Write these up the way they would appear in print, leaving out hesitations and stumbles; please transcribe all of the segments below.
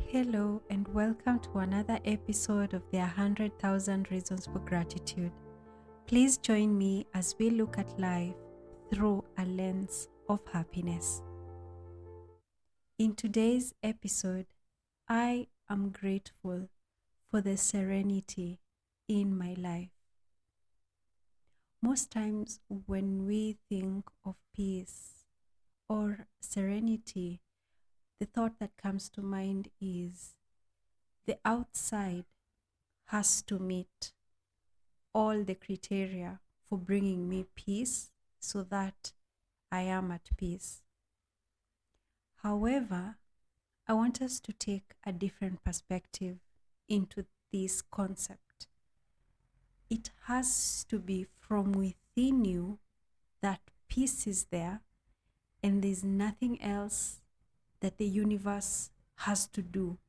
Hello and welcome to another episode of the 100,000 Reasons for Gratitude. Please join me as we look at life through a lens of happiness. In today's episode, I am grateful for the serenity in my life. Most times when we think of peace or serenity, the thought that comes to mind is the outside has to meet all the criteria for bringing me peace so that I am at peace. However, I want us to take a different perspective into this concept. It has to be from within you that peace is there, and there's nothing else that the universe has to do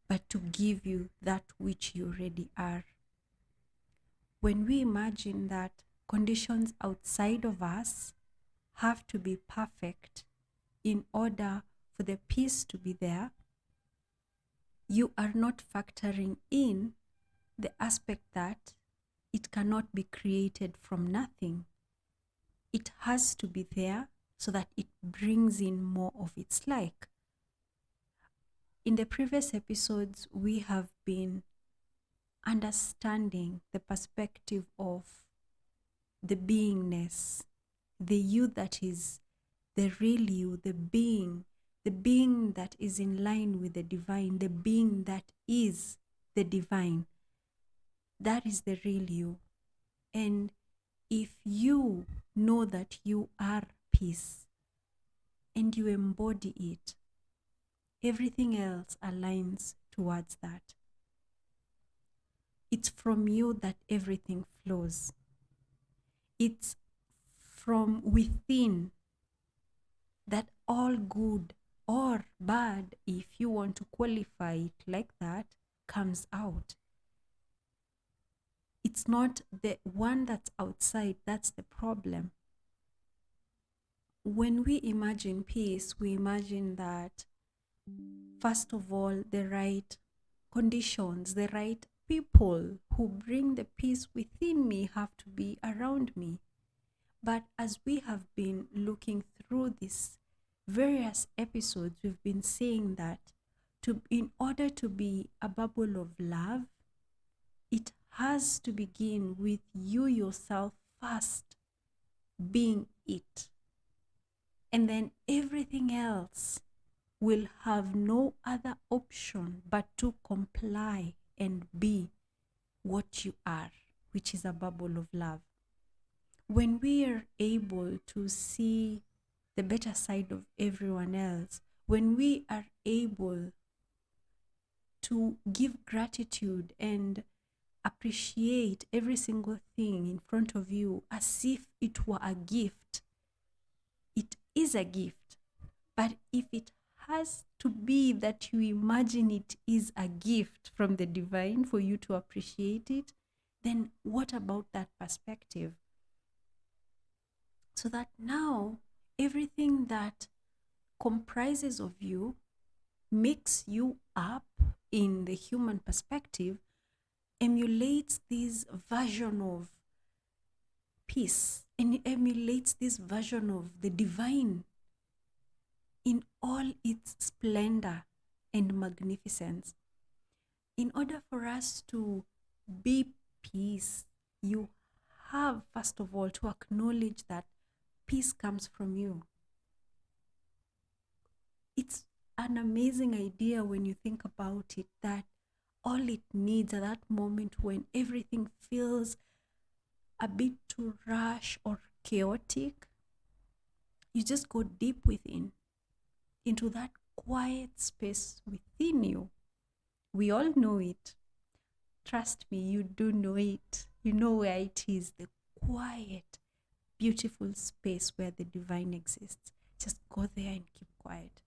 but to give you that which you already are. When we imagine that conditions outside of us have to be perfect in order for the peace to be there, you are not factoring in the aspect that it cannot be created from nothing. It has to be there so that it brings in more of its like. In the previous episodes, we have been understanding the perspective of the beingness, the you that is the real you, the being that is in line with the divine, the being that is the divine. That is the real you. And if you know that you are peace and you embody it, everything else aligns towards that. It's from you that everything flows. It's from within that all good or bad, if you want to qualify it like that, comes out. It's not the one that's outside that's the problem. When we imagine peace, we imagine that, first of all, the right conditions, the right people who bring the peace within me have to be around me. But as we have been looking through these various episodes, we've been saying that in order to be a bubble of love, it has to begin with you yourself first being it. And then everything else will have no other option but to comply and be what you are, which is a bubble of love. When we are able to see the better side of everyone else, when we are able to give gratitude and appreciate every single thing in front of you as if it were a gift, it is a gift. But if it has to be that you imagine it is a gift from the divine for you to appreciate it, then what about that perspective? So that now everything that comprises of you makes you up in the human perspective emulates this version of peace and emulates this version of the divine in all its splendor and magnificence. In order for us to be peace, you have, first of all, to acknowledge that peace comes from you. It's an amazing idea when you think about it, that all it needs at that moment when everything feels a bit too rush or chaotic, you just go deep within, into that quiet space within you. We all know it. Trust me, you do know it. You know where it is, the quiet, beautiful space where the divine exists. Just go there and keep quiet.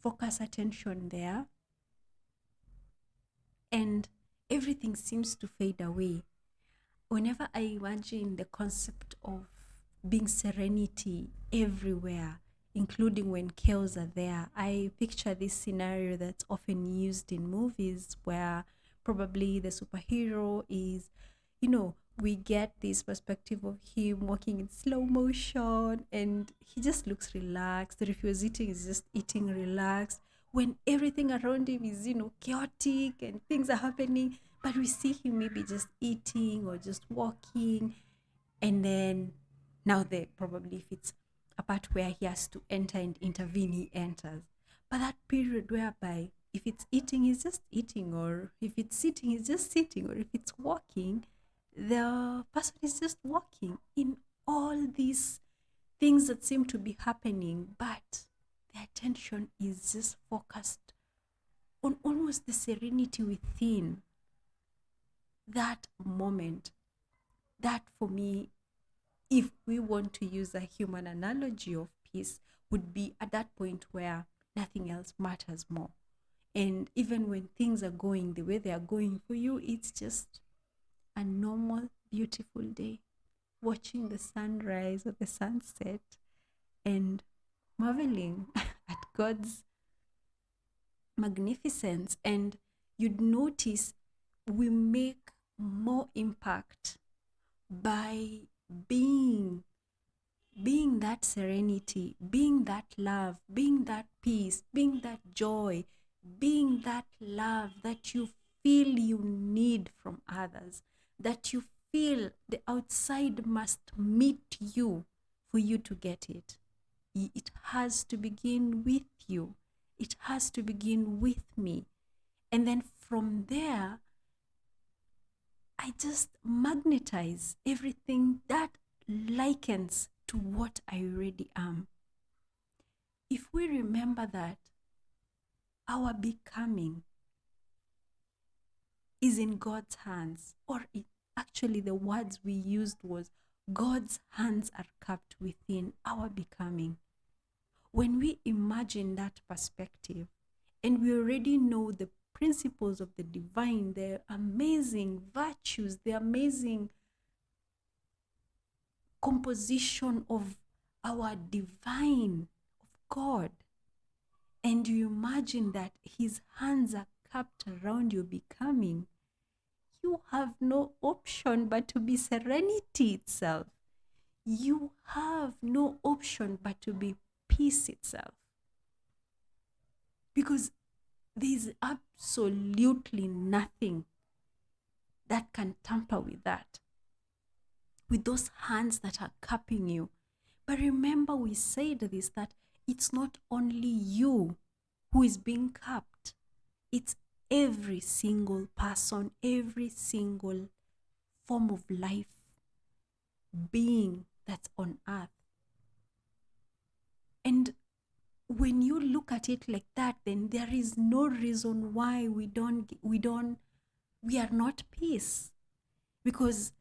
Focus attention there, and everything seems to fade away. Whenever I imagine the concept of being serenity everywhere, including when chaos are there. I picture this scenario that's often used in movies where probably the superhero is, we get this perspective of him walking in slow motion and he just looks relaxed. Or if he was eating, he's just eating relaxed. When everything around him is, chaotic and things are happening, but we see him maybe just eating or just walking. And then now there probably if it's a part where he has to enter and intervene, he enters. But that period whereby if it's eating, he's just eating, or if it's sitting, he's just sitting, or if it's walking, the person is just walking in all these things that seem to be happening, but the attention is just focused on almost the serenity within that moment. That for me, if we want to use a human analogy of peace, would be at that point where nothing else matters more. And even when things are going the way they are going for you, it's just a normal, beautiful day, watching the sunrise or the sunset and marveling at God's magnificence. And you'd notice we make more impact by being that serenity, being that love, being that peace, being that joy, being that love that you feel you need from others, that you feel the outside must meet you for you to get it. It has to begin with you. It has to begin with me. And then from there, I just magnetize everything that likens to what I already am. If we remember that our becoming is in God's hands, or actually the words we used was God's hands are cupped within our becoming. When we imagine that perspective and we already know the principles of the divine, the amazing virtues, the amazing composition of our divine, of God, and you imagine that his hands are cupped around your becoming, you have no option but to be serenity itself. You have no option but to be peace itself. Because there is absolutely nothing that can tamper with that, with those hands that are cupping you. But remember, we said this, that it's not only you who is being cupped, it's every single person, every single form of life being that's on earth. And when you look at it like that, then there is no reason why we are not peace. Because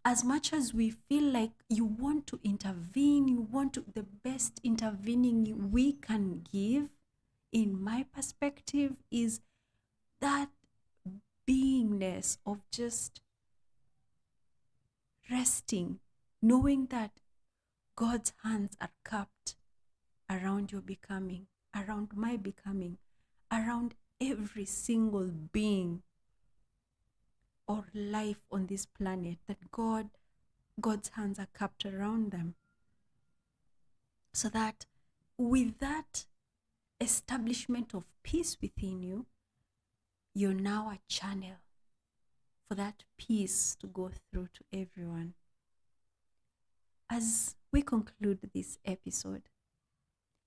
as much as we feel like you want to intervene, you want to, the best intervening we can give, in my perspective, is that beingness of just resting, knowing that God's hands are cupped around your becoming, around my becoming, around every single being or life on this planet, that God's hands are cupped around them. So that with that establishment of peace within you, you're now a channel for that peace to go through to everyone. As we conclude this episode,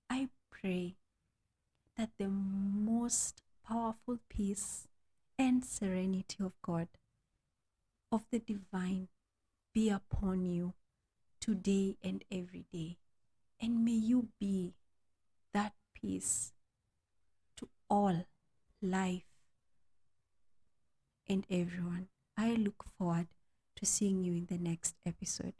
I pray that the most powerful peace and serenity of God, of the divine, be upon you today and every day. And may you be that peace to all life and everyone. I look forward to seeing you in the next episode.